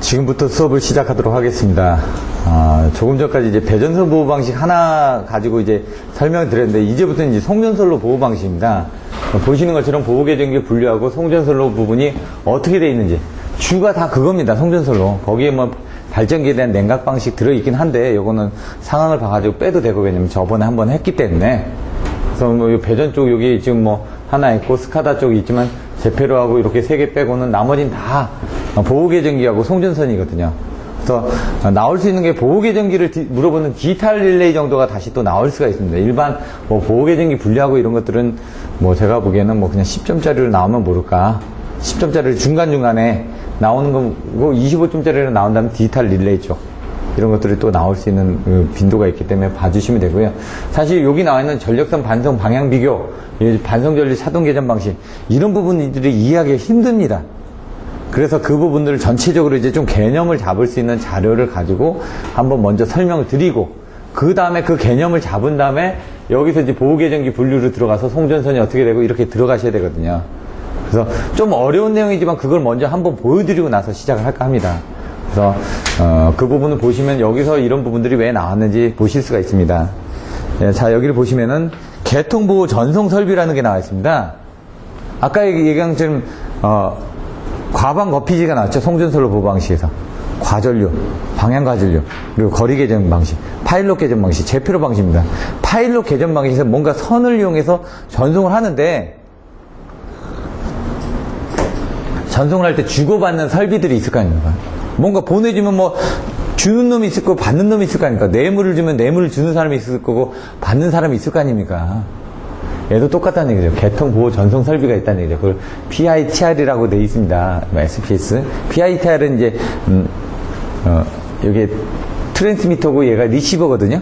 지금부터 수업을 시작하도록 하겠습니다. 조금 전까지 이제 배전선 보호 방식 하나 가지고 이제 설명을 드렸는데, 이제부터는 이제 송전선로 보호 방식입니다. 보시는 것처럼 보호계정기 분류하고 송전선로 부분이 어떻게 되어 있는지, 주가 다 그겁니다. 송전선로. 거기에 뭐 발전기에 대한 냉각 방식 들어있긴 한데, 요거는 상황을 봐가지고 빼도 되고, 왜냐면 저번에 한번 했기 때문에. 그래서 뭐 요 배전 쪽 여기 지금 뭐 하나 있고 스카다 쪽이 있지만, 제페로하고 이렇게 세 개 빼고는 나머지는 다 보호계정기하고 송전선이거든요. 그래서 나올 수 있는 게 보호계정기를 물어보는 디지털 릴레이 정도가 다시 또 나올 수가 있습니다. 일반 뭐 보호계정기 분리하고 이런 것들은 뭐 제가 보기에는 뭐 그냥 10점짜리로 나오면 모를까. 10점짜리를 중간중간에 나오는 거고 25점짜리로 나온다면 디지털 릴레이 쪽. 이런 것들이 또 나올 수 있는 빈도가 있기 때문에 봐주시면 되고요. 사실 여기 나와 있는 전력선 반성 방향 비교, 반성 전류 차동 개전 방식, 이런 부분들이 이해하기가 힘듭니다. 그래서 그 부분들을 전체적으로 이제 좀 개념을 잡을 수 있는 자료를 가지고 한번 먼저 설명을 드리고, 그 다음에 그 개념을 잡은 다음에 여기서 이제 보호계정기 분류로 들어가서 송전선이 어떻게 되고 이렇게 들어가셔야 되거든요. 그래서 좀 어려운 내용이지만 그걸 먼저 한번 보여드리고 나서 시작을 할까 합니다. 그래서 그 부분을 보시면 여기서 이런 부분들이 왜 나왔는지 보실 수가 있습니다. 예, 자, 여기를 보시면은 개통보호 전송 설비라는 게 나와 있습니다. 아까 얘기한 것처럼 과방 거피지가 나왔죠. 송전선로 보호 방식에서 과전류, 방향 과전류, 그리고 거리 개전 방식, 파일럿 개전 방식, 제페로 방식입니다. 파일럿 개전 방식에서 뭔가 선을 이용해서 전송을 하는데, 전송을 할 때 주고받는 설비들이 있을 거 아닙니까? 뭔가 보내주면 뭐 주는 놈이 있을 거고 받는 놈이 있을 거 아닙니까? 뇌물을 주면 뇌물을 주는 사람이 있을 거고 받는 사람이 있을 거 아닙니까? 얘도 똑같다는 얘기죠. 개통 보호 전송 설비가 있다는 얘기죠. 그걸 PITR이라고 되어 있습니다. SPS. PITR은 이제 여기 트랜스미터고 얘가 리시버거든요.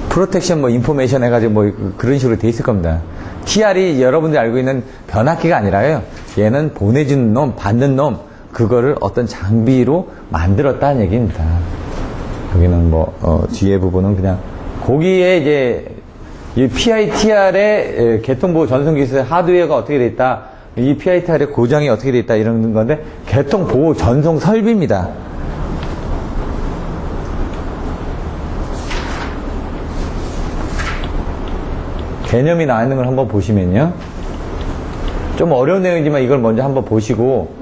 프로텍션 뭐 인포메이션 해가지고 뭐 그런 식으로 되어 있을 겁니다. TR이 여러분들이 알고 있는 변압기가 아니라요. 얘는 보내주는 놈, 받는 놈, 그거를 어떤 장비로 만들었다는 얘기입니다. 여기는 뭐 뒤에 부분은 그냥 거기에 이제 이 PITR의 개통보호 전송기술의 하드웨어가 어떻게 돼 있다, 이 PITR의 고장이 어떻게 돼 있다, 이런 건데, 개통보호 전송 설비입니다. 개념이 나와 있는 걸 한번 보시면요, 좀 어려운 내용이지만 이걸 먼저 한번 보시고,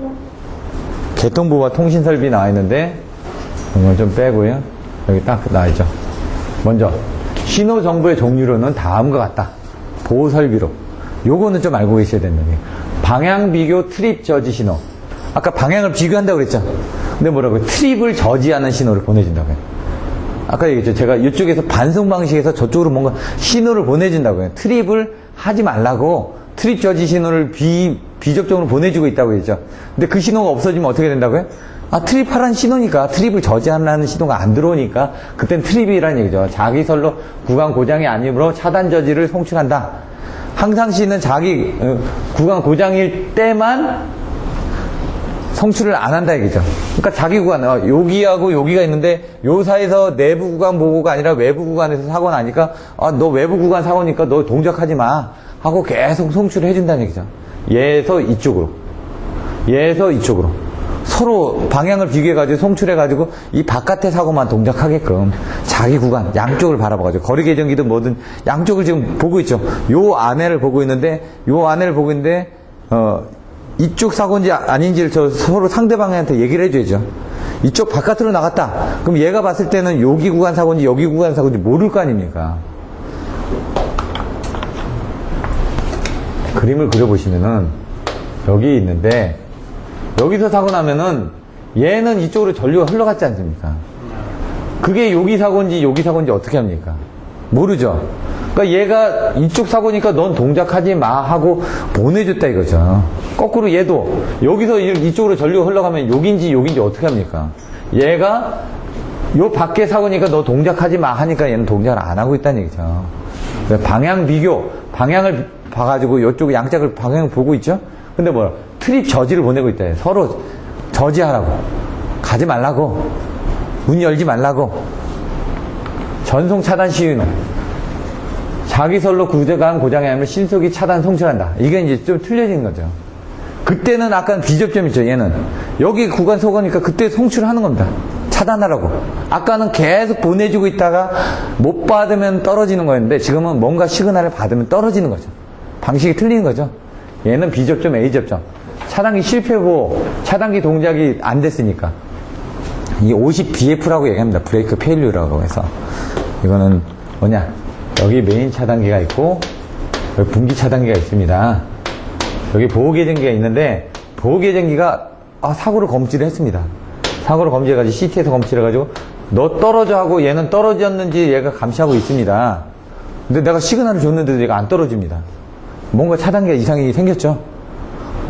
개통보호와 통신설비 나와 있는데 이걸 좀 빼고요. 여기 딱 나와 있죠. 먼저 신호 정보의 종류로는 다음과 같다. 보호설비로. 요거는 좀 알고 계셔야 되는 거예요. 방향 비교 트립 저지 신호. 아까 방향을 비교한다고 그랬죠. 근데 뭐라고요? 트립을 저지하는 신호를 보내준다고요. 아까 얘기했죠. 제가 이쪽에서 반송 방식에서 저쪽으로 뭔가 신호를 보내준다고요. 트립을 하지 말라고 트립 저지 신호를 비접종으로 보내주고 있다고 했죠. 근데 그 신호가 없어지면 어떻게 된다고요? 트립하라는 신호니까, 트립을 저지하라는 신호가 안 들어오니까 그땐 트립이라는 얘기죠. 자기설로 구간 고장이 아니므로 차단 저지를 송출한다. 항상 시는 자기 구간 고장일 때만 송출을 안 한다 얘기죠. 그러니까 자기 구간, 여기하고 여기가 있는데 요 사이에서 내부 구간 보고가 아니라 외부 구간에서 사고가 나니까 너 외부 구간 사고니까 너 동작하지 마 하고 계속 송출을 해준다는 얘기죠. 얘에서 이쪽으로, 얘에서 이쪽으로 서로 방향을 비교해가지고 송출해가지고 이 바깥의 사고만 동작하게끔 자기 구간 양쪽을 바라봐가지고, 거리 계정기도 뭐든 양쪽을 지금 보고 있죠. 요 안에를 보고 있는데, 요 안에를 보고 있는데 이쪽 사고인지 아닌지를 서로 상대방한테 얘기를 해줘야죠. 이쪽 바깥으로 나갔다. 그럼 얘가 봤을 때는 여기 구간 사고인지 여기 구간 사고인지 모를 거 아닙니까? 그림을 그려보시면은 여기 있는데, 여기서 사고 나면은 얘는 이쪽으로 전류가 흘러갔지 않습니까? 그게 여기 사고인지 여기 사고인지 어떻게 합니까? 모르죠. 그러니까 얘가 이쪽 사고니까 넌 동작하지 마 하고 보내줬다 이거죠. 거꾸로 얘도 여기서 이쪽으로 전류가 흘러가면 여긴지 여긴지 어떻게 합니까? 얘가 요 밖에 사고니까 너 동작하지 마 하니까 얘는 동작을 안 하고 있다는 얘기죠. 방향 비교, 방향을 봐가지고 이쪽 양짝을 방향을 보고 있죠? 근데 뭐야? 트립 저지를 보내고 있다. 서로 저지하라고. 가지 말라고. 문 열지 말라고. 전송 차단 시윤호. 자기설로 구간 고장이 아니면 신속히 차단 송출한다. 이게 이제 좀 틀려진 거죠. 그때는 아까 비접점이죠. 얘는 여기 구간 속으니까 그때 송출하는 겁니다. 차단하라고. 아까는 계속 보내주고 있다가 못 받으면 떨어지는 거였는데 지금은 뭔가 시그널을 받으면 떨어지는 거죠. 방식이 틀린 거죠. 얘는 B접점, A접점. 차단기 실패고 차단기 동작이 안 됐으니까. 이 50BF라고 얘기합니다. 브레이크 페일류라고 해서. 이거는 뭐냐. 여기 메인 차단기가 있고 여기 분기 차단기가 있습니다. 여기 보호계정기가 있는데 보호계정기가 사고를 검지를 했습니다. 사고를 검지해가지고 CT에서 검지해가지고 너 떨어져 하고 얘는 떨어졌는지 얘가 감시하고 있습니다. 근데 내가 시그널을 줬는데도 얘가 안 떨어집니다. 뭔가 차단기가 이상이 생겼죠.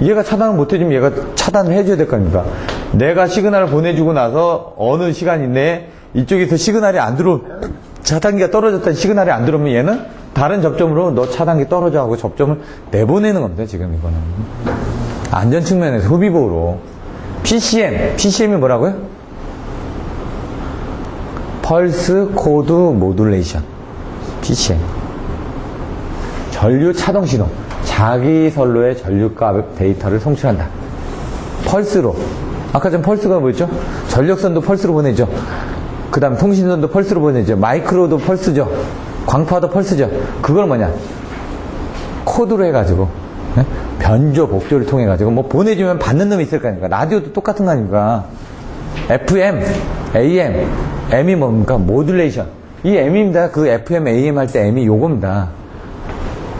얘가 차단을 못 해주면 얘가 차단을 해줘야 될 거 아닙니까? 내가 시그널을 보내주고 나서 어느 시간 내에 이쪽에서 시그널이 안 차단기가 떨어졌다는 시그널이 안 들어오면 얘는 다른 접점으로 너 차단기 떨어져 하고 접점을 내보내는 겁니다. 지금 이거는 안전 측면에서 소비보호로. PCM이 뭐라고요? 펄스 코드 모듈레이션. PCM. 전류 차동 신호. 자기 선로의 전류값 데이터를 송출한다. 펄스로. 아까 전 펄스가 뭐였죠? 전력선도 펄스로 보내죠. 그 다음 통신선도 펄스로 보내죠. 마이크로도 펄스죠. 광파도 펄스죠. 그걸 뭐냐? 코드로 해가지고 변조, 복조를 통해가지고 뭐 보내주면 받는 놈이 있을 거 아닙니까? 라디오도 똑같은 거 아닙니까? FM, AM, M이 뭡니까? 모듈레이션. 이 M입니다. 그 FM, AM 할 때 M이 요겁니다.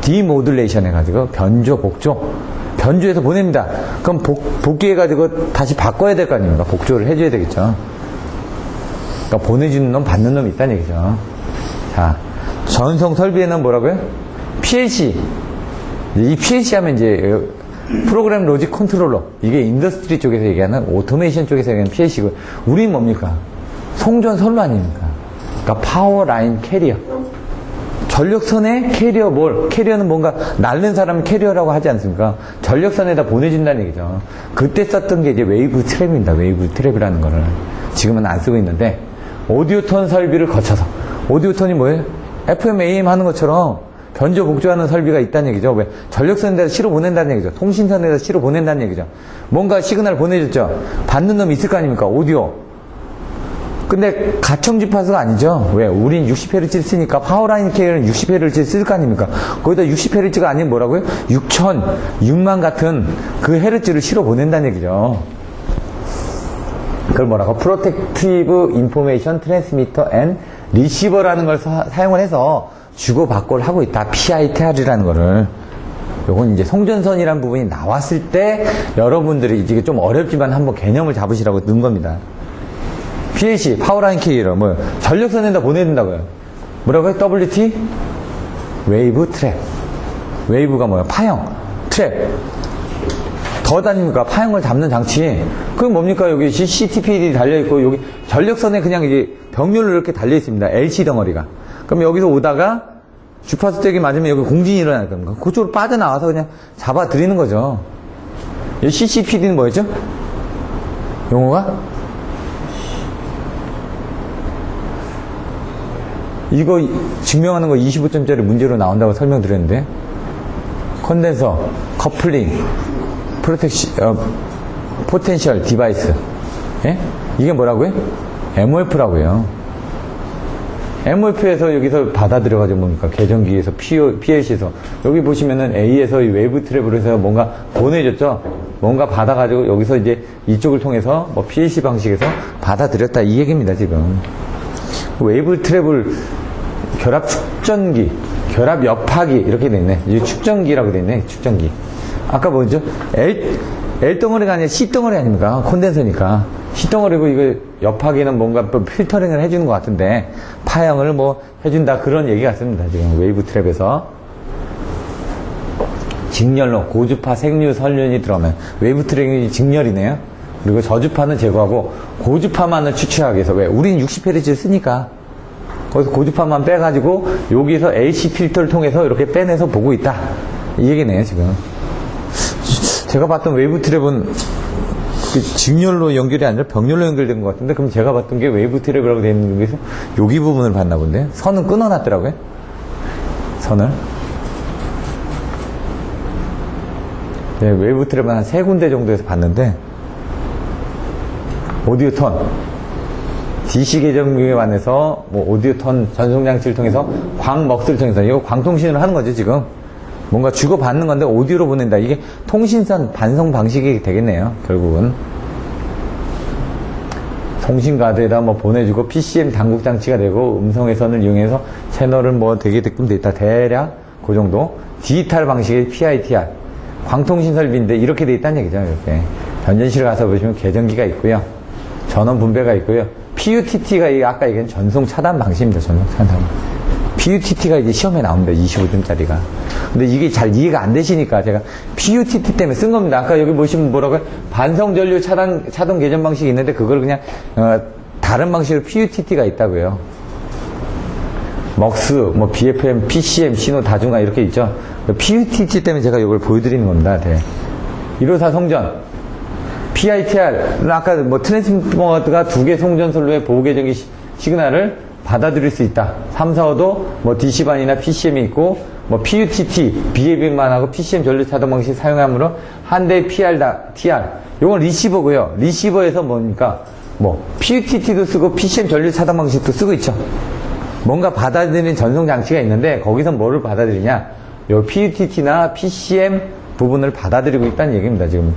디모듈레이션 해가지고 변조, 복조. 변조해서 보냅니다. 그럼 복귀해가지고 다시 바꿔야 될 거 아닙니까? 복조를 해줘야 되겠죠. 그러니까 보내주는 놈, 받는 놈이 있다는 얘기죠. 자, 전송 설비에는 뭐라고요? PLC. 이 PLC 하면 이제 프로그램 로직 컨트롤러. 이게 인더스트리 쪽에서 얘기하는 오토메이션 쪽에서 얘기하는 PLC고. 우린 뭡니까? 송전 선로 아닙니까? 그러니까 파워 라인 캐리어. 전력선에 캐리어 캐리어는 뭔가 날른 사람 캐리어라고 하지 않습니까? 전력선에다 보내준다는 얘기죠. 그때 썼던 게 이제 웨이브 트랩입니다. 웨이브 트랩이라는 거를. 지금은 안 쓰고 있는데, 오디오톤 설비를 거쳐서. 오디오톤이 뭐예요? FM, AM 하는 것처럼 변조, 복조하는 설비가 있다는 얘기죠. 왜? 전력선에다 실어 보낸다는 얘기죠. 통신선에다 실어 보낸다는 얘기죠. 뭔가 시그널 보내줬죠. 받는 놈이 있을 거 아닙니까? 오디오. 근데 가청 주파수가 아니죠. 왜? 우린 60Hz를 쓰니까 파워라인 캐리어는 60Hz를 쓸 거 아닙니까? 거기다 60Hz가 아니면 뭐라고요? 6만 같은 그 헤르츠를 실어 보낸다는 얘기죠. 그걸 뭐라고? 프로텍티브 인포메이션 트랜스미터 앤 리시버라는 걸 사용을 해서 주고받고를 하고 있다. PITR이라는 거를. 요건 이제 송전선이라는 부분이 나왔을 때 여러분들이 이게 좀 어렵지만 한번 개념을 잡으시라고 넣은 겁니다. PLC, 파워라인 캐리어, 전력선에다 보내준다고요. 뭐라고요? WT? 웨이브 트랩. 웨이브가 뭐야? 파형. 트랩. 더 다닙니까? 파형을 잡는 장치. 그게 뭡니까? 여기 CCTPD 달려있고, 여기 전력선에 그냥 이제 병렬로 이렇게 달려있습니다. LC 덩어리가. 그럼 여기서 오다가 주파수 떼기 맞으면 여기 공진이 일어날 겁니다. 그쪽으로 빠져나와서 그냥 잡아드리는 거죠. 이 CCPD는 뭐였죠? 용어가? 이거 증명하는 거 25점짜리 문제로 나온다고 설명드렸는데, 컨덴서, 커플링, 포텐셜 디바이스. 예? 이게 뭐라고요? MOF라고요. MOF에서 여기서 받아들여가지고 뭡니까? 계정기에서 PLC에서. 여기 보시면은 A에서 이 웨이브 트랩으로 해서 뭔가 보내줬죠? 뭔가 받아가지고 여기서 이제 이쪽을 통해서 뭐 PLC 방식에서 받아들였다. 이 얘기입니다, 지금. 웨이브 트랩을 결합 축전기, 결합 여파기 이렇게 돼 있네. 이 축전기라고 돼 있네. 축전기. 아까 뭐죠? L 덩어리가 아니라 C 덩어리 아닙니까? 콘덴서니까. C 덩어리고 이거 여파기는 뭔가 또 필터링을 해주는 것 같은데 파형을 뭐 해준다 그런 얘기 같습니다. 지금 웨이브 트랩에서 직렬로 고주파 색류 선륜이 들어오면 웨이브 트랩이 직렬이네요. 그리고 저주파는 제거하고 고주파만을 추출하기 위해서. 왜? 우린 60Hz를 쓰니까 거기서 고주파만 빼가지고 여기서 AC 필터를 통해서 이렇게 빼내서 보고 있다. 이 얘기네요, 지금. 제가 봤던 웨이브 트랩은 직렬로 연결이 아니라 병렬로 연결된 것 같은데, 그럼 제가 봤던 게 웨이브 트랩이라고 되어 있는 거에서 여기 부분을 봤나 본데, 선은 끊어놨더라고요. 선을. 네, 웨이브 트랩은 한 3군데 정도에서 봤는데, 오디오 톤. DC 계정기에 반해서 뭐 오디오 톤 전송장치를 통해서 광먹스를 통해서 이거 광통신으로 하는 거죠 지금. 뭔가 주고받는 건데 오디오로 보낸다. 이게 통신선 반송 방식이 되겠네요 결국은. 통신카드에다 뭐 보내주고 PCM 당국 장치가 되고 음성회선을 이용해서 채널을 뭐 되게끔 돼 있다. 대략 그 정도. 디지털 방식의 PITR 광통신 설비인데 이렇게 돼 있다는 얘기죠. 이렇게 변전실에 가서 보시면 계정기가 있고요, 전원 분배가 있고요. PUTT가 아까 얘기한 전송 차단 방식입니다. 전송 차단. PUTT가 이제 시험에 나옵니다. 25점짜리가. 근데 이게 잘 이해가 안 되시니까 제가 PUTT 때문에 쓴 겁니다. 아까 여기 보시면 뭐라고요? 반성전류 차동 계정 방식이 있는데 그걸 그냥 다른 방식으로 PUTT가 있다고요. 먹스, 뭐 BFM, PCM, 신호 다중화 이렇게 있죠. PUTT 때문에 제가 이걸 보여드리는 겁니다. 네. 154 송전, PITR, 아까 뭐 트랜스포머가 2개 송전선로의 보호계정기 시그널을 받아들일 수 있다. 3, 4, 5도 뭐 DC반이나 PCM이 있고, 뭐 PUTT, BAB만 하고 PCM 전류 차동 방식 사용함으로 한 대의 TR. 요건 리시버고요. 리시버에서 뭡니까? 뭐 PUTT도 쓰고 PCM 전류 차동 방식도 쓰고 있죠. 뭔가 받아들이는 전송 장치가 있는데 거기서 뭐를 받아들이냐? 요 PUTT나 PCM 부분을 받아들이고 있다는 얘기입니다. 지금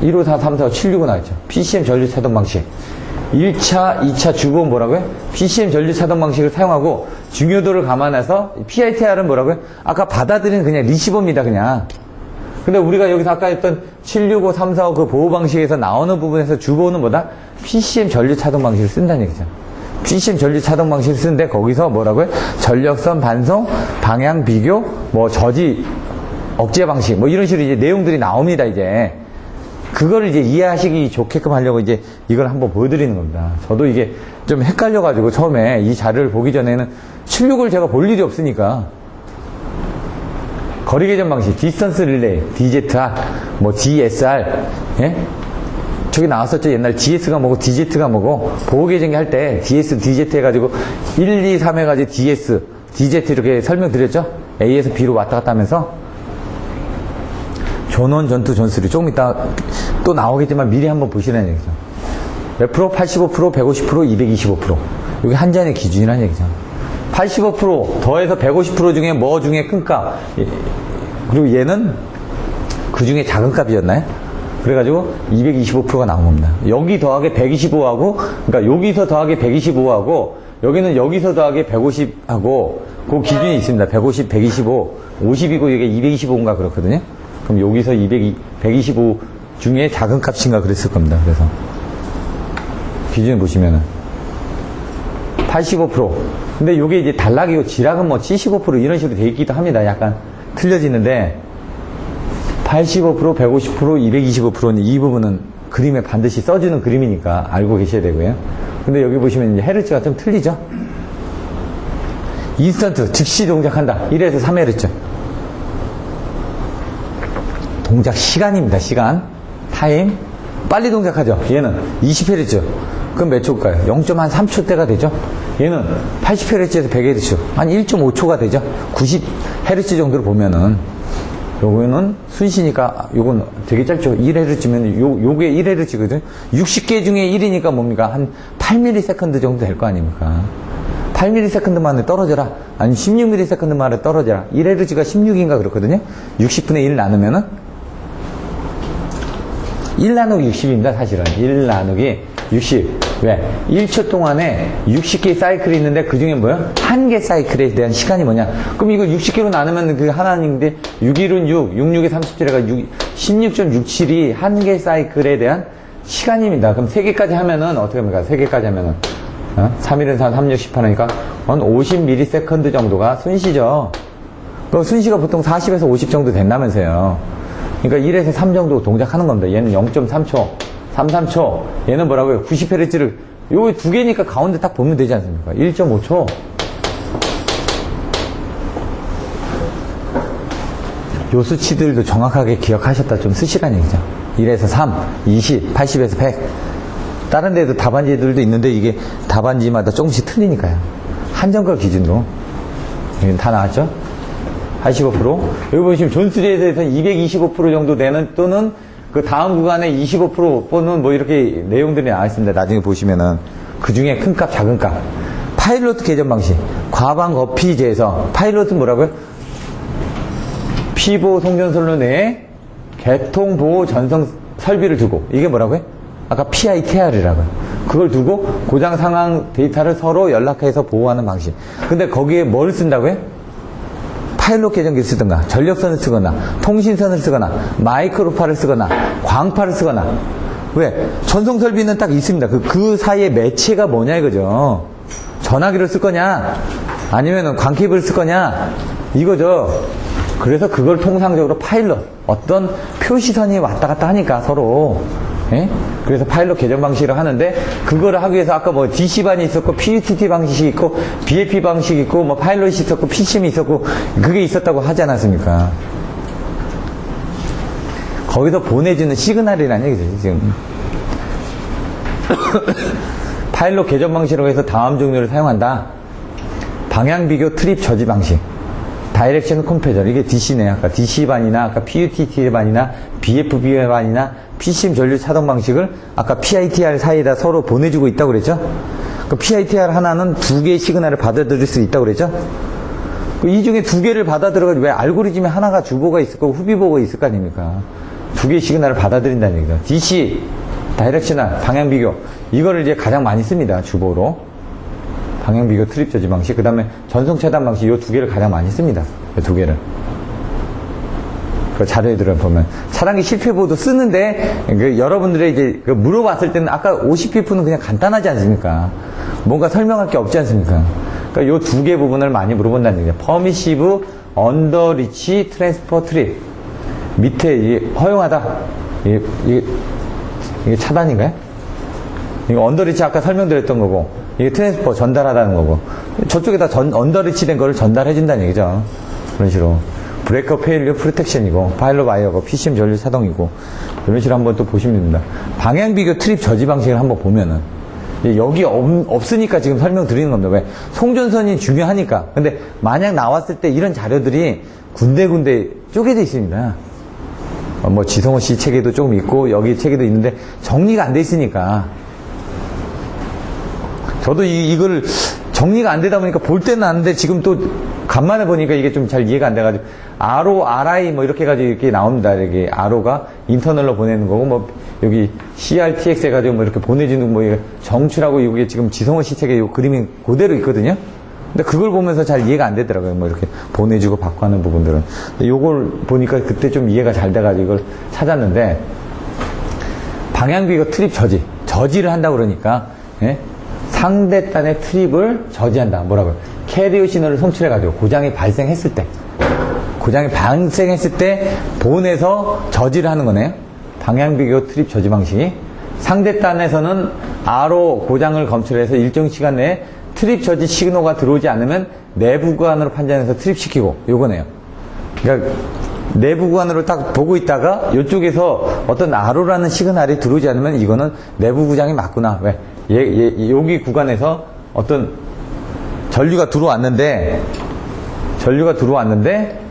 154, 345, 765 나왔죠. PCM 전류 차동 방식. 1차, 2차 주보는 뭐라고요? PCM 전류 차동 방식을 사용하고 중요도를 감안해서 PITR은 뭐라고요? 아까 받아들이는 그냥 리시버입니다. 그냥. 근데 우리가 여기서 아까 했던 765, 345 그 보호 방식에서 나오는 부분에서 주보는 뭐다? PCM 전류 차동 방식을 쓴다는 얘기죠. PCM 전류 차동 방식을 쓰는데 거기서 뭐라고요? 전력선 반송, 방향 비교, 뭐 저지 억제 방식, 뭐 이런 식으로 이제 내용들이 나옵니다. 이제 그거를 이제 이해하시기 좋게끔 하려고 이제 이걸 한번 보여드리는 겁니다. 저도 이게 좀 헷갈려가지고 처음에 이 자료를 보기 전에는 76을 제가 볼 일이 없으니까 거리 계정 방식, 디스턴스 릴레이, DZR, 뭐 DSR, 예? 저기 나왔었죠. 옛날 DS가 뭐고 DZ가 뭐고 보호 계정기 할 때 DS, DZ 해가지고 1, 2, 3 해가지고 DS, DZ 이렇게 설명드렸죠. A에서 B로 왔다 갔다 하면서 전원, 전투, 전수리 조금 이따 또 나오겠지만 미리 한번 보시라는 얘기죠. 몇 프로? 85%, 150%, 225%. 이게 한 잔의 기준이라는 얘기죠. 85% 더해서 150% 중에 뭐 중에 큰 값. 그리고 얘는 그 중에 작은 값이었나요? 그래가지고 225%가 나온 겁니다. 여기 더하기 125하고, 그러니까 여기서 더하기 125하고, 여기는 여기서 더하기 150하고, 그 기준이 있습니다. 150, 125, 50이고 이게 225인가 그렇거든요. 그럼 여기서 125 중에 작은 값인가 그랬을 겁니다. 그래서 기준 보시면은 85%. 근데 이게 이제 단락이고 지락은 뭐 75% 이런 식으로 돼 있기도 합니다. 약간 틀려지는데 85%, 150%, 225%는 이 부분은 그림에 반드시 써주는 그림이니까 알고 계셔야 되고요. 근데 여기 보시면 이제 헤르츠가 좀 틀리죠? 인스턴트, 즉시 동작한다. 1에서 3헤르츠. 동작 시간입니다. 시간. 타임. 빨리 동작하죠. 얘는 20헤르츠. 그럼 몇 초일까요? 0.3초대가 되죠. 얘는 80헤르츠에서 100헤르츠. 한 1.5초가 되죠. 90헤르츠 정도로 보면은. 요거는 순시니까 요건 되게 짧죠. 1헤르츠면 요게 1헤르츠거든요. 60개 중에 1이니까 뭡니까? 한 8ms 정도 될 거 아닙니까? 8ms 만에 떨어져라. 아니 16ms 만에 떨어져라. 1헤르츠가 16인가 그렇거든요. 60분의 1 나누면은 1 나누기 60입니다. 사실은 1 나누기 60. 왜? 1초 동안에 60개의 사이클이 있는데 그 중에 뭐야? 한 개 사이클에 대한 시간이 뭐냐? 그럼 이거 60개로 나누면 그 하나인데 6일은 6, 66에 37에가 16.67이 한 개 사이클에 대한 시간입니다. 그럼 3개까지 하면은 어떻게 합니까? 3개까지 하면은 3일은 4, 3, 6, 18하니까 한 50ms 정도가 순시죠. 그럼 순시가 보통 40에서 50 정도 된다면서요. 그러니까 1에서 3 정도 동작하는 겁니다. 얘는 0.3초. 3, 3초. 얘는 뭐라고요? 90Hz를, 요거 두 개니까 가운데 딱 보면 되지 않습니까? 1.5초. 요 수치들도 정확하게 기억하셨다 좀 쓰시라는 얘기죠. 1에서 3, 20, 80에서 100. 다른 데도 답안지들도 있는데 이게 답안지마다 조금씩 틀리니까요. 한정가 기준으로. 여기 다 나왔죠? 85%. 여기 보시면 존수제에 대해서 225% 정도 되는 또는 그 다음 구간에 25%는 뭐 이렇게 내용들이 나와 있습니다. 나중에 보시면은 그 중에 큰 값, 작은 값. 파일로트 개점 방식. 과방 어피제에서 파일로트 뭐라고요? 피보 송전선로 내에 개통보호 전송 설비를 두고 이게 뭐라고요? 아까 PITR이라고요. 그걸 두고 고장 상황 데이터를 서로 연락해서 보호하는 방식. 근데 거기에 뭘 쓴다고요? 파일럿 계정기를 쓰든가 전력선을 쓰거나 통신선을 쓰거나 마이크로파를 쓰거나 광파를 쓰거나. 왜? 전송 설비는 딱 있습니다. 그 사이에 매체가 뭐냐 이거죠. 전화기를 쓸 거냐 아니면 광케이블을 쓸 거냐 이거죠. 그래서 그걸 통상적으로 파일럿, 어떤 표시선이 왔다 갔다 하니까 서로. 예? 그래서 파일럿 개정 방식을 하는데, 그거를 하기 위해서 아까 뭐 DC반이 있었고, PUTT 방식이 있고, BAP 방식이 있고, 뭐 파일럿이 있었고, PCM이 있었고, 그게 있었다고 하지 않았습니까? 거기서 보내주는 시그널이라는 얘기죠, 지금. 파일럿 개정 방식으로 해서 다음 종류를 사용한다. 방향 비교 트립 저지 방식. 다이렉션 컴패전. 이게 DC네. 아까 DC반이나, 아까 PUTT반이나, BFB반이나, PCM 전류 차동 방식을 아까 PITR 사이에다 서로 보내주고 있다고 그랬죠? 그 PITR 하나는 두 개의 시그널을 받아들일 수 있다고 그랬죠? 이 중에 두 개를 받아들여가지고 왜 알고리즘에 하나가 주보가 있을 거고 후비보가 있을 거 아닙니까? 두 개의 시그널을 받아들인다는 얘기죠. DC, 다이렉셔널, 방향 비교. 이거를 이제 가장 많이 씁니다. 주보로. 방향 비교 트립 저지 방식. 그 다음에 전송 차단 방식. 이 두 개를 가장 많이 씁니다. 이 두 개를. 그 자료에 들어보면 차단기 실패보도 쓰는데 여러분들의 이제 물어봤을 때는 아까 50pf는 그냥 간단하지 않습니까? 뭔가 설명할 게 없지 않습니까? 그러니까 요 두 개 부분을 많이 물어본다는 얘기죠. 퍼미시브 언더리치 트랜스퍼 트립. 밑에 이게 허용하다. 이게 차단인가요? 이거 언더리치 아까 설명드렸던 거고, 이게 트랜스퍼 전달하다는 거고, 저쪽에다 언더리치 된 거를 전달해준다는 얘기죠. 그런 식으로. 브레이커 페일리어 프로텍션이고, 파일럿 와이어고, PCM 전류 차동이고, 이런 식으로 한번 또 보시면 됩니다. 방향 비교 트립 저지 방식을 한번 보면은, 여기 없으니까 지금 설명드리는 겁니다. 왜? 송전선이 중요하니까. 근데 만약 나왔을 때 이런 자료들이 군데군데 쪼개져 있습니다. 뭐 지성호 씨 책에도 조금 있고, 여기 책에도 있는데, 정리가 안 돼 있으니까. 저도 이걸 정리가 안 되다 보니까 볼 때는 아는데 지금 또 간만에 보니까 이게 좀 잘 이해가 안 돼가지고 RO, RI 뭐 이렇게 해가지고 이렇게 나옵니다. 이렇게 RO가 인터널로 보내는 거고 뭐 여기 CRTX 해가지고 뭐 이렇게 보내주는 뭐 정출하고 이게 지금 지성호 씨 책에 이 그림이 그대로 있거든요. 근데 그걸 보면서 잘 이해가 안 되더라고요. 뭐 이렇게 보내주고 받고 하는 부분들은. 근데 요걸 보니까 그때 좀 이해가 잘 돼가지고 이걸 찾았는데 방향비교 트립 저지를 한다고 그러니까 예? 상대단의 트립을 저지한다. 뭐라고요? 캐리어 신호를 송출해가지고 고장이 발생했을 때 본에서 저지를 하는 거네요. 방향비교 트립 저지 방식이. 상대단에서는 RO 고장을 검출해서 일정 시간 내에 트립 저지 신호가 들어오지 않으면 내부 구간으로 판단해서 트립시키고 요거네요. 그러니까 내부 구간으로 딱 보고 있다가 이쪽에서 어떤 RO라는 시그널이 들어오지 않으면 이거는 내부 구장이 맞구나. 왜? 여기 구간에서 어떤 전류가 들어왔는데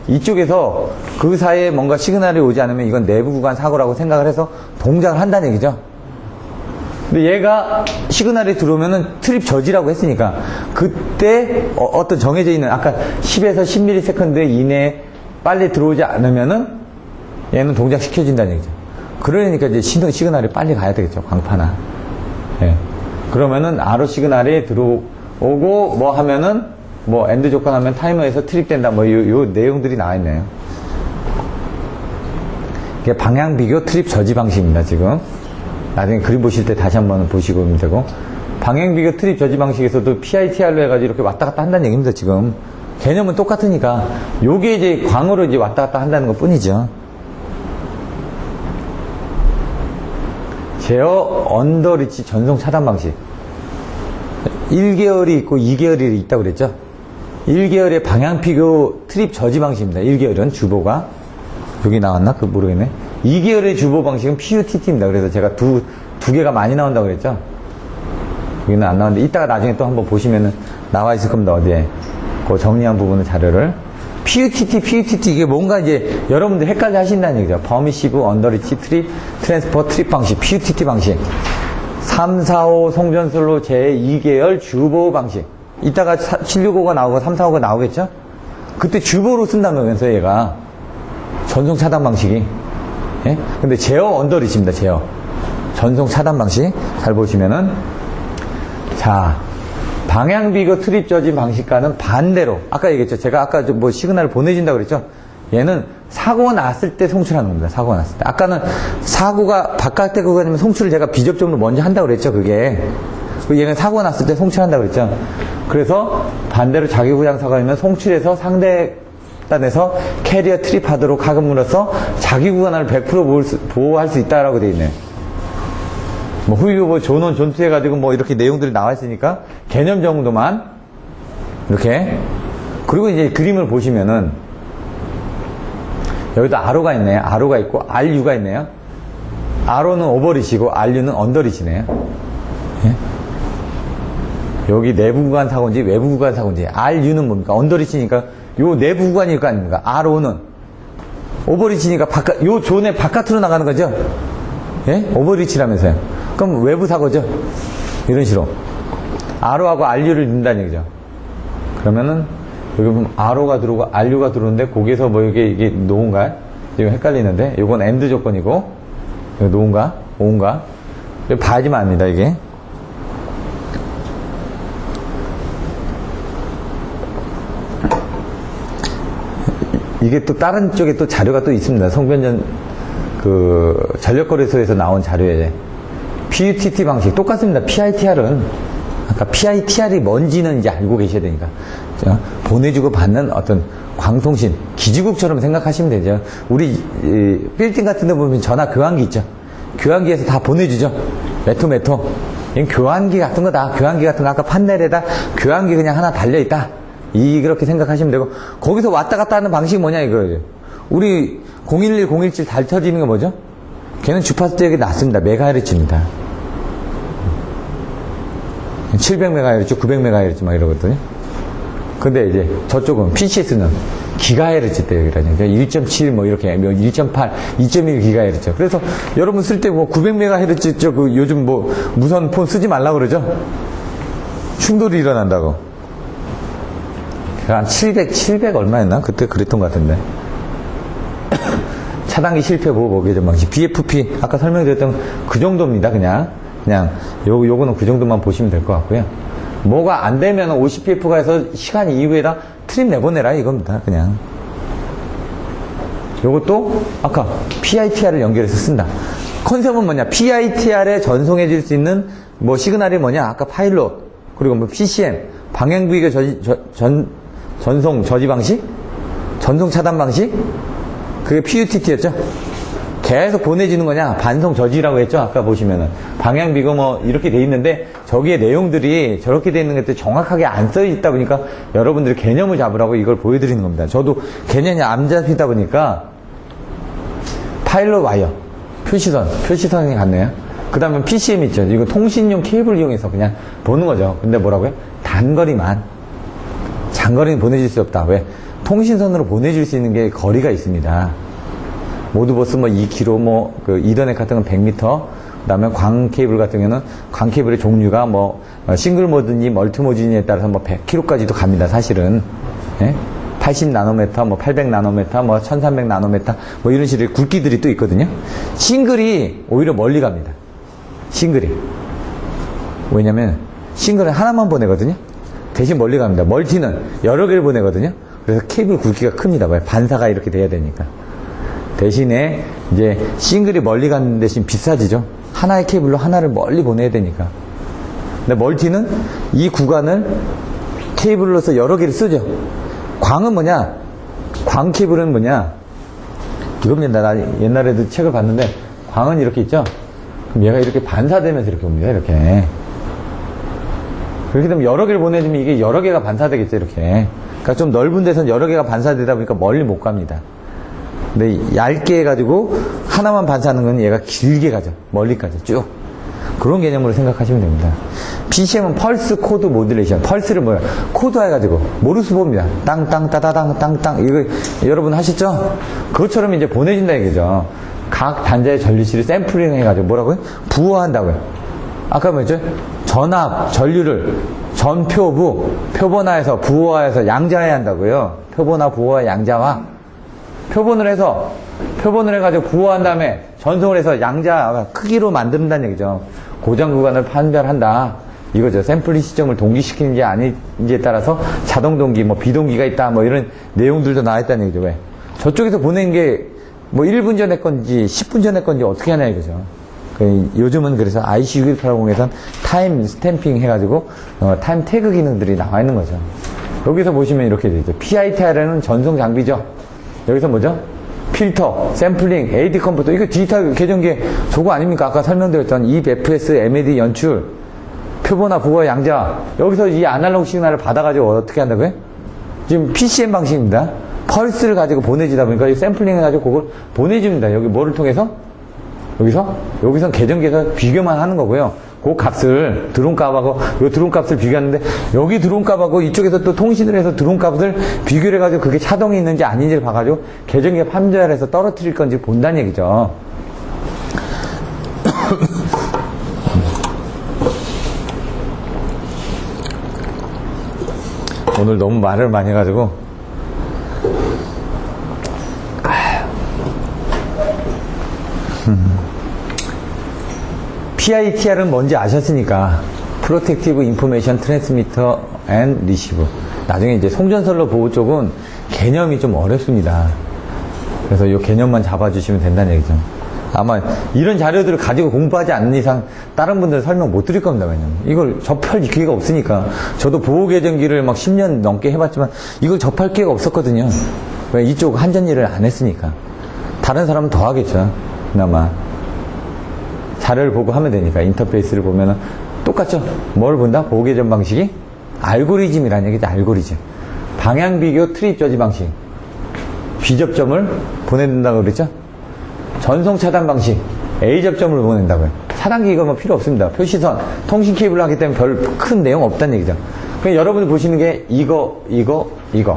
이쪽에서 그 사이에 뭔가 시그널이 오지 않으면 이건 내부 구간 사고라고 생각을 해서 동작을 한다는 얘기죠. 근데 얘가 시그널이 들어오면은 트립 저지라고 했으니까 그때 어떤 정해져 있는 아까 10에서 10ms 이내에 빨리 들어오지 않으면은 얘는 동작시켜진다는 얘기죠. 그러니까 이제 시그널이 빨리 가야 되겠죠. 광파나. 예. 그러면은 RO 시그널이 들어오고 뭐 하면은 뭐 엔드 조건하면 타이머에서 트립된다 뭐 요 내용들이 나와 있네요. 이게 방향 비교 트립 저지 방식입니다. 지금 나중에 그림 보실 때 다시 한번 보시고 오면 되고, 방향 비교 트립 저지 방식에서도 PITR로 해가지고 이렇게 왔다 갔다 한다는 얘기입니다. 지금 개념은 똑같으니까 요게 이제 광으로 이제 왔다 갔다 한다는 것 뿐이죠. 제어 언더리치 전송 차단 방식. 1계열이 있고 2계열이 있다고 그랬죠. 1계열의 방향 비교 트립 저지 방식입니다. 1계열은 주보가 여기 나왔나? 그 모르겠네. 2계열의 주보 방식은 PUTT입니다. 그래서 제가 두 개가 많이 나온다고 그랬죠. 여기는 안 나왔는데 이따가 나중에 또 한번 보시면은 나와 있을 겁니다. 어디에 그 정리한 부분의 자료를. PUTT 이게 뭔가 이제 여러분들 헷갈려 하신다는 얘기죠. 퍼미시브, 언더리치, 트립, 트랜스퍼, 트립 방식, PUTT 방식. 3, 4, 5 송전솔로 제2계열 주보호 방식. 이따가 765가 나오고 3, 4, 5가 나오겠죠? 그때 주보로 쓴다면서 얘가. 전송 차단 방식이. 예? 근데 제어 언더리치입니다, 제어. 전송 차단 방식. 잘 보시면은. 자, 방향비거 트립 저지 방식과는 반대로. 아까 얘기했죠. 제가 아까 뭐 시그널을 보내준다고 그랬죠? 얘는 사고가 났을 때 송출하는 겁니다. 사고가 났을 때. 아까는 사고가 바깥에 구간이면 송출을 제가 비접종으로 먼저 한다고 그랬죠, 그게. 얘는 사고가 났을 때 송출한다고 그랬죠. 그래서 반대로 자기부양 사고이면 송출해서 상대단에서 캐리어 트립하도록 하금으로써 자기 구간을 100% 보호할 수 있다라고 되어 있네요. 뭐 후유 뭐 존원 존투 해가지고 뭐 이렇게 내용들이 나와 있으니까 개념 정도만 이렇게. 그리고 이제 그림을 보시면은 여기도 RO가 있네요. RO가 있고 RU가 있네요. RO는 오버리치고 RU는 언더리치네요. 예? 여기 내부 구간 사고인지 외부 구간 사고인지. RU는 뭡니까? 언더리치니까 요 내부 구간일 거 아닙니까? RO는 오버리치니까 바깥, 요 존의 바깥으로 나가는 거죠? 예? 오버리치라면서요. 그럼 외부 사고죠? 이런 식으로. RO하고 RU를 넣는다는 얘기죠. 그러면은 여기 보면 RO가 들어오고 RU가 들어오는데 거기서 뭐 이게 노인가? 지금 헷갈리는데 요건 AND 조건이고 이거 노인가? 오인가? 봐야지만 압니다, 이게. 이게 또 다른 쪽에 또 자료가 또 있습니다. 성변전 전력거래소에서 나온 자료에 PUTT 방식 똑같습니다. PITR은 아까 PITR이 뭔지는 이제 알고 계셔야 되니까 보내주고 받는 어떤 광통신 기지국처럼 생각하시면 되죠. 우리 빌딩 같은 데 보면 전화 교환기 있죠. 교환기에서 다 보내주죠. 메토. 이건 교환기 같은 거다. 교환기 같은 거 아까 판넬에다 교환기 그냥 하나 달려있다. 그렇게 생각하시면 되고, 거기서 왔다 갔다 하는 방식이 뭐냐 이거예요. 우리 011, 017 달 터지는 거 뭐죠? 걔는 주파수 대역이 낮습니다. 메가헤르츠입니다. 700메가헤르츠, 900메가헤르츠 막 이러거든요. 근데 이제 저쪽은 PCS는 기가헤르츠 대역이라니까 1.7 뭐 이렇게 1.8, 2.1 기가헤르츠. 그래서 여러분 쓸 때 뭐 900메가헤르츠 요즘 뭐 무선 폰 쓰지 말라고 그러죠? 충돌이 일어난다고. 한 700 얼마였나? 그때 그랬던 것 같은데. 차단기 실패 보호 개전 방식. BFP, 아까 설명드렸던 그 정도입니다, 그냥. 요거는 그 정도만 보시면 될 것 같고요. 뭐가 안 되면 50PF가 해서 시간 이후에다 트립 내보내라 이겁니다, 그냥. 요것도 아까 PITR을 연결해서 쓴다. 컨셉은 뭐냐? PITR에 전송해 줄 수 있는 뭐 시그널이 뭐냐? 아까 파일럿, 그리고 뭐 PCM, 방향부위가 전송 저지 방식? 전송 차단 방식? 그게 PUTT였죠? 계속 보내주는 거냐? 반송 저지라고 했죠? 아까 보시면은. 방향비거 뭐 이렇게 돼 있는데 저기에 내용들이 저렇게 돼 있는 것들이 정확하게 안 써 있다 보니까 여러분들이 개념을 잡으라고 이걸 보여드리는 겁니다. 저도 개념이 안 잡히다 보니까 파일럿 와이어, 표시선이 같네요. 그 다음에 PCM 있죠? 이거 통신용 케이블 이용해서 그냥 보는 거죠. 근데 뭐라고요? 단거리만. 장거리는 보내줄 수 없다. 왜? 통신선으로 보내줄 수 있는 게 거리가 있습니다. 모드버스 뭐 2km, 뭐, 이더넷 같은 건 100m, 그 다음에 광 케이블 같은 경우는 광 케이블의 종류가 뭐, 싱글 모드니 멀티 모드니에 따라서 뭐 100km까지도 갑니다, 사실은. 예? 80나노메터, 뭐 800나노메터, 뭐 1300나노메터, 뭐 이런 식의 굵기들이 또 있거든요. 싱글이 오히려 멀리 갑니다. 싱글이. 왜냐면, 싱글은 하나만 보내거든요. 대신 멀리 갑니다. 멀티는 여러 개를 보내거든요. 그래서 케이블 굵기가 큽니다. 왜? 반사가 이렇게 돼야 되니까. 대신에 이제 싱글이 멀리 가는 대신 비싸지죠. 하나의 케이블로 하나를 멀리 보내야 되니까. 근데 멀티는 이 구간을 케이블로서 여러 개를 쓰죠. 광은 뭐냐? 광 케이블은 뭐냐? 이겁니다. 나 옛날에도 책을 봤는데 광은 이렇게 있죠. 그럼 얘가 이렇게 반사되면서 이렇게 옵니다. 이렇게. 그렇게 되면 여러 개를 보내주면 이게 여러 개가 반사되겠죠. 이렇게. 그러니까 좀 넓은 데서는 여러 개가 반사되다 보니까 멀리 못 갑니다. 근데 얇게 해가지고 하나만 반사하는 건 얘가 길게 가죠. 멀리까지 쭉. 그런 개념으로 생각하시면 됩니다. PCM은 펄스 코드 모듈레이션. 펄스를 뭐야? 코드화 해가지고 모르스보입니다. 땅땅 따다당 땅땅. 이거 여러분 하셨죠? 그것처럼 이제 보내준다 이거죠. 각 단자의 전류실을 샘플링 해가지고 뭐라고요? 부호한다고요. 아까 뭐였죠? 전압, 전류를 전표부, 표본화해서 부호화해서 양자해야 한다고요. 표본화, 부호화, 양자화. 표본을 해가지고 부호한 다음에 전송을 해서 양자 크기로 만든다는 얘기죠. 고정 구간을 판별한다. 이거죠. 샘플링 시점을 동기시키는지 아닌지에 따라서 자동 동기, 뭐 비동기가 있다, 뭐 이런 내용들도 나와 있다는 얘기죠. 왜? 저쪽에서 보낸 게 뭐 1분 전에 건지 10분 전에 건지 어떻게 하냐 이거죠. 요즘은 그래서 IC61880에선 타임 스탬핑 해가지고 타임 태그 기능들이 나와 있는 거죠. 여기서 보시면 이렇게 되죠. PITR은 전송 장비죠. 여기서 뭐죠? 필터, 샘플링, AD 컴퓨터. 이거 디지털 계정기 저거 아닙니까? 아까 설명드렸던 EP, FS, MAD 연출, 표본화, 부호화, 양자. 여기서 이 아날로그 시그널을 받아가지고 어떻게 한다고요? 지금 PCM 방식입니다. 펄스를 가지고 보내주다 보니까 이 샘플링 해가지고 그걸 보내줍니다. 여기 뭐를 통해서? 여기서 계정기에서 비교만 하는 거고요. 그 값을 드론 값하고 이 드론 값을 비교하는데 여기 드론 값하고 이쪽에서 또 통신을 해서 드론 값을 비교를 해가지고 그게 차동이 있는지 아닌지를 봐가지고 계정기에 판별해서 떨어뜨릴 건지 본다는 얘기죠. 오늘 너무 말을 많이 해가지고 PITR은 뭔지 아셨으니까 Protective Information Transmitter and Receive. 나중에 이제 송전선로 보호 쪽은 개념이 좀 어렵습니다. 그래서 이 개념만 잡아주시면 된다는 얘기죠. 아마 이런 자료들을 가지고 공부하지 않는 이상 다른 분들은 설명 못 드릴 겁니다. 왜냐면 이걸 접할 기회가 없으니까. 저도 보호계정기를 막 10년 넘게 해봤지만 이걸 접할 기회가 없었거든요. 왜? 이쪽 한전 일을 안 했으니까. 다른 사람은 더 하겠죠. 그나마 자료를 보고 하면 되니까. 인터페이스를 보면은 똑같죠. 뭘 본다? 보호계정 방식이 알고리즘이라는 얘기죠. 알고리즘. 방향비교 트립 저지 방식. B접점을 보내준다고 그랬죠. 전송 차단 방식. A접점을 보낸다고요. 차단기 이거 뭐 필요 없습니다. 표시선, 통신 케이블로 하기 때문에 별 큰 내용 없다는 얘기죠. 그냥 여러분이 보시는 게 이거.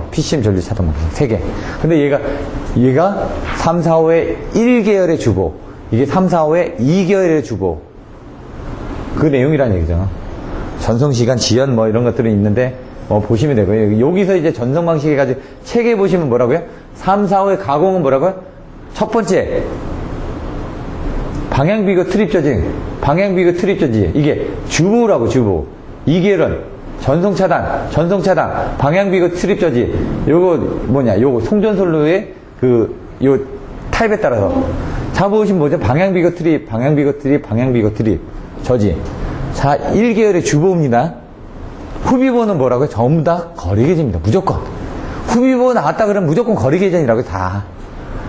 PCM 전류 차단 방식. 3개. 근데 얘가 3, 4, 5의 1계열의 주보. 이게 3, 4, 5의 2계열의 주보. 그 내용이라는 얘기죠. 전송시간, 지연 뭐 이런 것들은 있는데 보시면 되고요. 여기서 이제 전송 방식 해가지고 책에 보시면 뭐라고요? 3, 4, 5의 가공은 뭐라고요? 첫 번째 방향비교 트립 저지. 방향비교 트립 저지. 이게 주보라고 주보. 2계열은 전송 차단. 방향비교 트립 저지. 요거 뭐냐? 요거 송전솔로의 요 타입에 따라서 잡아보시면 뭐죠? 방향비교 트립, 저지. 자, 1계열의 주보입니다. 후비보는 뭐라고요? 전부 다 거리계제입니다. 무조건. 후비보 나왔다 그러면 무조건 거리계제이라고요, 다.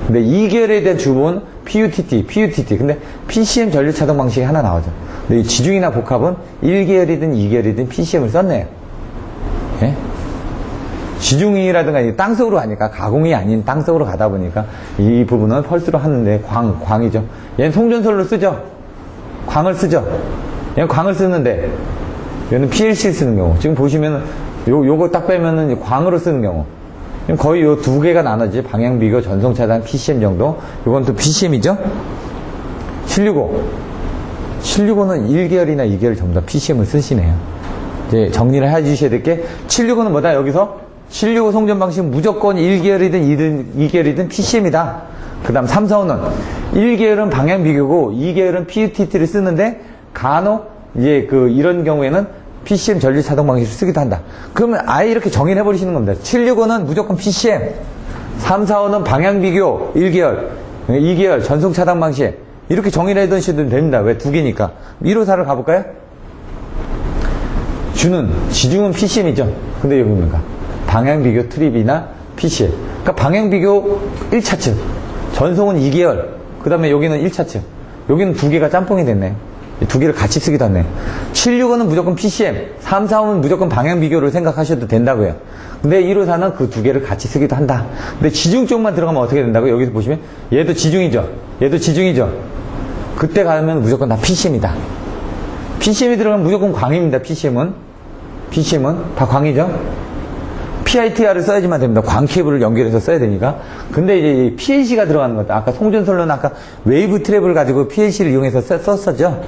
근데 2계열에 대한 주보는 PUTT. 근데 PCM 전류차동 방식이 하나 나오죠. 근데 이 지중이나 복합은 1계열이든 2계열이든 PCM을 썼네요. 예? 지중이라든가 땅속으로 가니까 가공이 아닌 땅속으로 가다 보니까 이 부분은 펄스로 하는데 광이죠. 얘는 송전솔로 쓰죠. 광을 쓰죠. 얘는 광을 쓰는데 얘는 PLC 쓰는 경우. 지금 보시면은 요거 딱 빼면은 광으로 쓰는 경우. 거의 요 두 개가 나눠지. 방향비교, 전송차단, PCM 정도. 요건 또 PCM이죠. 765는 1계열이나 2계열 전부 다 PCM을 쓰시네요. 이제 정리를 해주셔야 될 게 765는 뭐다? 여기서 765 송전 방식은 무조건 1계열이든 2계열이든 PCM이다. 그 다음 3, 4, 5는 1계열은 방향비교고 2계열은 PUTT를 쓰는데 간혹 이제 이런 경우에는 PCM 전류차동 방식을 쓰기도 한다. 그러면 아예 이렇게 정의를 해버리시는 겁니다. 765는 무조건 PCM, 3, 4, 5는 방향비교 1계열, 2계열 전송차단 방식. 이렇게 정의를 해두시면 됩니다. 왜? 두 개니까. 1호사를 가볼까요? 지중은 PCM이죠. 근데 여기 뭡니까? 방향비교 트립이나 PCM. 그러니까 방향비교 1차측, 전송은 2계열, 그 다음에 여기는 1차측. 여기는 두 개가 짬뽕이 됐네요. 두 개를 같이 쓰기도 하네요. 765는 무조건 PCM, 3, 4, 5는 무조건 방향비교를 생각하셔도 된다고요. 근데 1호사는 그 두 개를 같이 쓰기도 한다. 근데 지중 쪽만 들어가면 어떻게 된다고요? 여기서 보시면 얘도 지중이죠. 그때 가면 무조건 다 PCM이다. PCM이 들어가면 무조건 광입니다. PCM은 다 광이죠. PITR을 써야지만 됩니다. 광 케이블을 연결해서 써야 되니까. 근데 이제 PLC가 들어가는 것도 아까 송전솔로는 아까 웨이브 트랩을 가지고 PLC를 이용해서 썼었죠.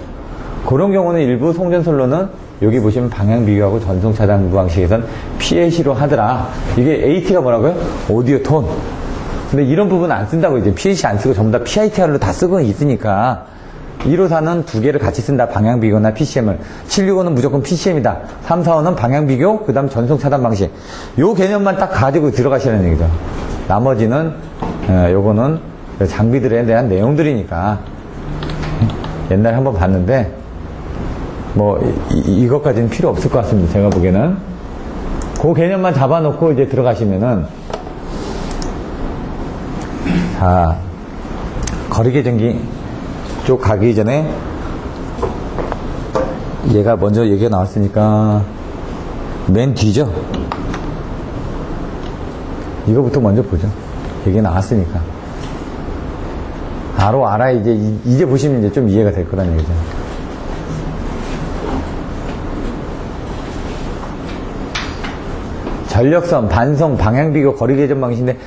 그런 경우는 일부 송전솔로는 여기 보시면 방향 비교하고 전송 차단 방식에선 PLC로 하더라. 이게 AT가 뭐라고요? 오디오 톤. 근데 이런 부분 안 쓴다고 이제 PLC 안 쓰고 전부 다 PITR로 다 쓰고 있으니까 154는 두 개를 같이 쓴다. 방향 비교나 PCM을. 765는 무조건 PCM이다. 345는 방향 비교, 그 다음 전송 차단 방식. 요 개념만 딱 가지고 들어가시는 얘기죠. 나머지는 요거는 장비들에 대한 내용들이니까 옛날에 한번 봤는데 뭐 이것까지는 필요 없을 것 같습니다. 제가 보기에는 그 개념만 잡아놓고 이제 들어가시면은 자 거리계정기 쪽 가기 전에 얘가 먼저 얘기가 나왔으니까 맨 뒤죠. 이거부터 먼저 보죠. 얘기 나왔으니까 바로 알아. 이제 보시면 이제 좀 이해가 될 거라는 얘기죠. 전력선, 반송, 방향비교, 거리계전 방식인데